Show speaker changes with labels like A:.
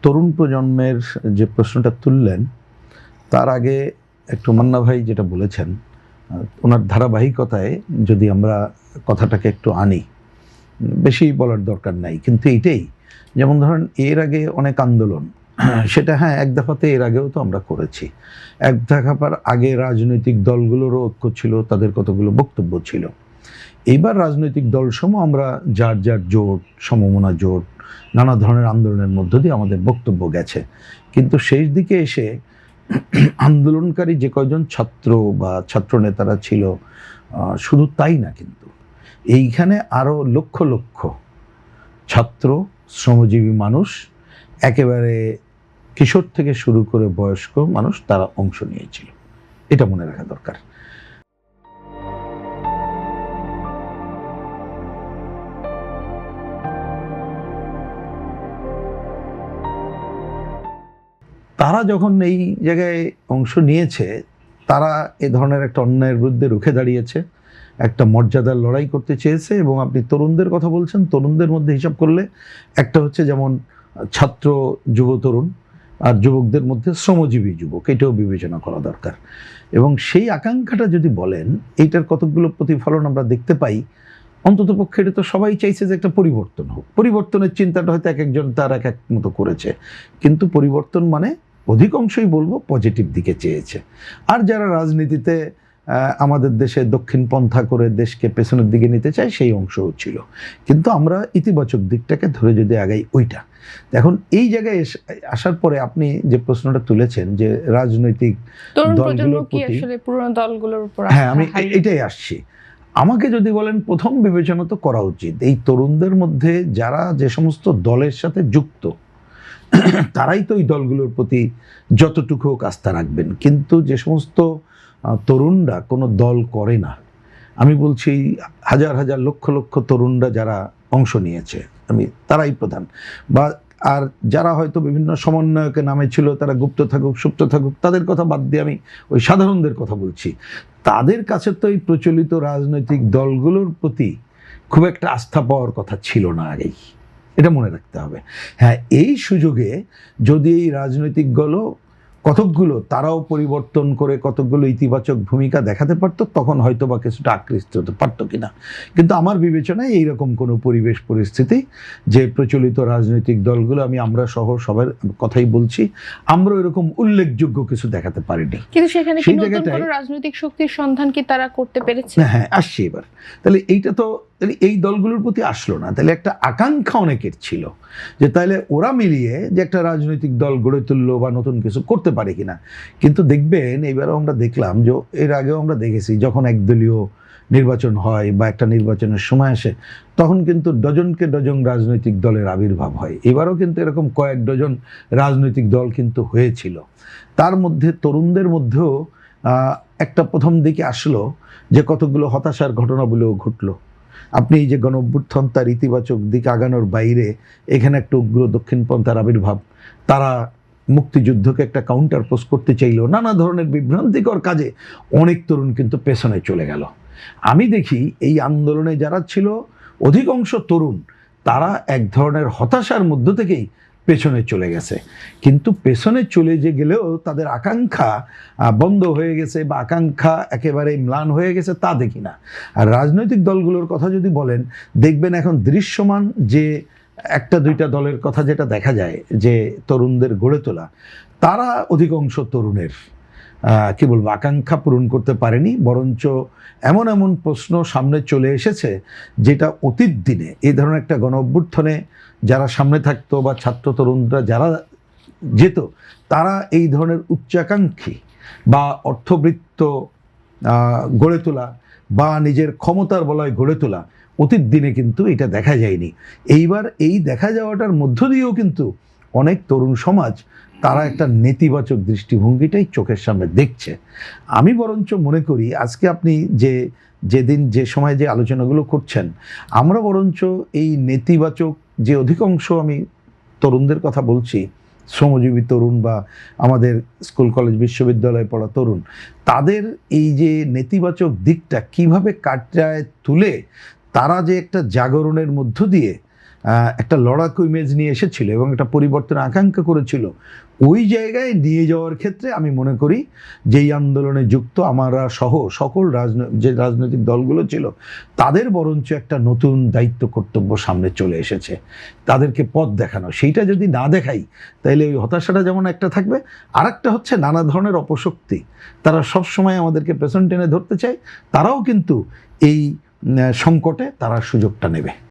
A: তরুণ প্রজন্মের যে প্রশ্নটা তুললেন তার আগে একটু মান্না ভাই যেটা বলেছেন ওনার ধারাবাহিকতায় যদি আমরা কথাটাকে একটু আনি, বেশি বলার দরকার নাই, কিন্তু এইটাই, যেমন ধরেন এর আগে অনেক আন্দোলন, সেটা হ্যাঁ এক দফাতে এর আগেও তো আমরা করেছি। এক দফার আগে রাজনৈতিক দলগুলোরও ঐক্য ছিল, তাদের কতগুলো বক্তব্য ছিল। এইবার রাজনৈতিক দলসমূহ আমরা যার যার জোট, সমমনা জোট, নানা ধরনের আন্দোলনের মধ্য দিয়ে আমাদের বক্তব্য গেছে। কিন্তু শেষ দিকে এসে আন্দোলনকারী যে কয়জন ছাত্র বা ছাত্র নেতারা ছিল, শুধু তাই না, কিন্তু এইখানে আরও লক্ষ লক্ষ ছাত্র, শ্রমজীবী মানুষ, একেবারে কিশোর থেকে শুরু করে বয়স্ক মানুষ, তারা অংশ নিয়েছিল। এটা মনে রাখা দরকার। তারা যখন এই জায়গায় অংশ নিয়েছে, তারা এ ধরনের একটা অন্যায়ের বিরুদ্ধে রুখে দাঁড়িয়েছে, একটা মর্যাদার লড়াই করতে চেয়েছে। এবং আপনি তরুণদের কথা বলছেন, তরুণদের মধ্যে হিসাব করলে একটা হচ্ছে যেমন ছাত্র যুব তরুণ, আর যুবকদের মধ্যে শ্রমজীবী যুবক, এটাও বিবেচনা করা দরকার। এবং সেই আকাঙ্ক্ষাটা যদি বলেন, এইটার কতকগুলো প্রতিফলন আমরা দেখতে পাই। অন্তত পক্ষে এটা তো সবাই চাইছে যে একটা পরিবর্তন হোক। পরিবর্তনের চিন্তাটা হয়তো এক একজন তার এক এক মতো করেছে, কিন্তু পরিবর্তন মানে অধিকাংশই বলবো পজিটিভ দিকে চেয়েছে। আর যারা রাজনীতিতে আমাদের দেশে দক্ষিণ পন্থা করে দেশকে পেছনের দিকে নিতে চায়, সেই অংশও ছিল। কিন্তু আমরা ইতিবাচক দিকটাকে ধরে যদি আগাই, ওইটা এখন এই জায়গায় আসার পরে আপনি যে প্রশ্নটা তুলেছেন যে রাজনৈতিক দলগুলোর প্রতি, হ্যাঁ আমি এটাই আসছি। আমাকে যদি বলেন, প্রথম বিবেচনা তো করা উচিত এই তরুণদের মধ্যে যারা যে সমস্ত দলের সাথে যুক্ত, তারাই তো এই দলগুলোর প্রতি যতটুকু হোক আস্থা রাখবেন। কিন্তু যে সমস্ত তরুণরা কোনো দল করে না, আমি বলছি হাজার হাজার লক্ষ লক্ষ তরুণরা যারা অংশ নিয়েছে, তারাই প্রধান। বা আর যারা হয়তো বিভিন্ন সমন্বয়কের নামে ছিল, তারা গুপ্ত থাকুক সুপ্ত থাকুক, তাদের কথা বাদ দিয়ে আমি ওই সাধারণদের কথা বলছি। তাদের কাছে তো এই প্রচলিত রাজনৈতিক দলগুলোর প্রতি খুব একটা আস্থা পাওয়ার কথা ছিল না আগেই, এটা মনে রাখতে হবে। হ্যাঁ, এই সুযোগে যদি এই রাজনৈতিক কতকগুলো তারাও পরিবর্তন করে কতকগুলো ইতিবাচক ভূমিকা দেখাতে পারতো, তখন হয়তো বা কিছুটা আকৃষ্ট হতে পারতো কিনা। কিন্তু আমার বিবেচনায় এইরকম কোনো পরিবেশ পরিস্থিতি যে প্রচলিত রাজনৈতিক দলগুলো, আমরা সহ সবার কথাই বলছি, আমরা এরকম উল্লেখযোগ্য কিছু দেখাতে পারিনি।
B: কিন্তু সেখানে কি নতুন কোনো রাজনৈতিক শক্তির সন্ধান কি তারা করতে পেরেছে?
A: হ্যাঁ, আসছি এবার। তাহলে এইটা তো এই দলগুলোর প্রতি আসলো না, তাহলে একটা আকাঙ্ক্ষা অনেকের ছিল যে তাহলে ওরা মিলিয়ে যে একটা রাজনৈতিক দল গড়ে তুললো বা নতুন কিছু করতে পারে কিনা। কিন্তু দেখবেন, এবারও আমরা দেখলাম যে এর আগেও আমরা দেখেছি, যখন একদলীয় নির্বাচন হয় বা একটা নির্বাচনের সময় আসে, তখন কিন্তু ডজনকে ডজন রাজনৈতিক দলের আবির্ভাব হয়। এবারও কিন্তু এরকম কয়েক ডজন রাজনৈতিক দল কিন্তু হয়েছিল। তার মধ্যে তরুণদের মধ্যেও একটা প্রথম দিকে আসলো যে কতগুলো হতাশার ঘটনাগুলোও ঘটলো। আপনি এই যে গণ-অভ্যুত্থান, তার ইতিবাচক দিকে আগানোর বাইরে এখানে একটা উগ্র দক্ষিণপন্থার আবির্ভাব, তারা মুক্তিযুদ্ধকে একটা কাউন্টার পোজ করতে চাইলেও নানা ধরনের বিভ্রান্তিকর কাজে অনেক তরুণ কিন্তু পেছনে চলে গেল। আমি দেখি এই আন্দোলনে যারা ছিল অধিকাংশ তরুণ, তারা এক ধরনের হতাশার মধ্য থেকেই পেছনে চলে গেছে। কিন্তু পেছনে চলে যে গেলেও তাদের আকাঙ্ক্ষা বন্ধ হয়ে গেছে বা আকাঙ্ক্ষা একেবারে ম্লান হয়ে গেছে তা দেখি না। আর রাজনৈতিক দলগুলোর কথা যদি বলেন, দেখবেন এখন দৃশ্যমান যে একটা দুইটা দলের কথা যেটা দেখা যায় যে তরুণদের গড়ে তোলা, তারা অধিকাংশ তরুণের কি বলবো আকাঙ্ক্ষা পূরণ করতে পারেনি। বরঞ্চ এমন এমন প্রশ্ন সামনে চলে এসেছে যেটা অতীত দিনে এই ধরনের একটা গণ-অভ্যুত্থানে যারা সামনে থাকতো বা ছাত্র তরুণরা যারা যেত, তারা এই ধরনের উচ্চাকাঙ্ক্ষী বা অর্থবৃত্ত গড়ে তোলা বা নিজের ক্ষমতার বলয় গড়ে তোলা অতীত দিনে কিন্তু এটা দেখা যায়নি। এইবার এই দেখা যাওয়াটার মধ্য দিয়েও কিন্তু অনেক তরুণ সমাজ তারা একটা নেতিবাচক দৃষ্টিভঙ্গিটাই চোখের সামনে দেখছে। আমি বরঞ্চ মনে করি আজকে আপনি যেদিন যে সময় যে আলোচনাগুলো করছেন, আমরা বরঞ্চ এই নেতিবাচক যে অধিকাংশ, আমি তরুণদের কথা বলছি, শ্রমজীবী তরুণ বা আমাদের স্কুল কলেজ বিশ্ববিদ্যালয়ে পড়া তরুণ, তাদের এই যে নেতিবাচক দিকটা কিভাবে কাটায় তুলে তারা যে একটা জাগরণের মধ্য দিয়ে একটা লড়াকু ইমেজ নিয়ে এসেছিল এবং একটা পরিবর্তনের আকাঙ্ক্ষা করেছিল, ওই জায়গায় নিয়ে যাওয়ার ক্ষেত্রে আমি মনে করি যেই আন্দোলনে যুক্ত আমরা সহ সকল যে রাজনৈতিক দলগুলো ছিল তাদের বরঞ্চ একটা নতুন দায়িত্ব কর্তব্য সামনে চলে এসেছে, তাদেরকে পথ দেখানো। সেইটা যদি না দেখাই তাহলে ওই হতাশাটা যেমন একটা থাকবে, আর একটা হচ্ছে নানা ধরনের অপশক্তি, তারা সব সময় আমাদেরকে পেছন টেনে ধরতে চায়, তারাও কিন্তু এই সংকটে তারা সুযোগটা নেবে।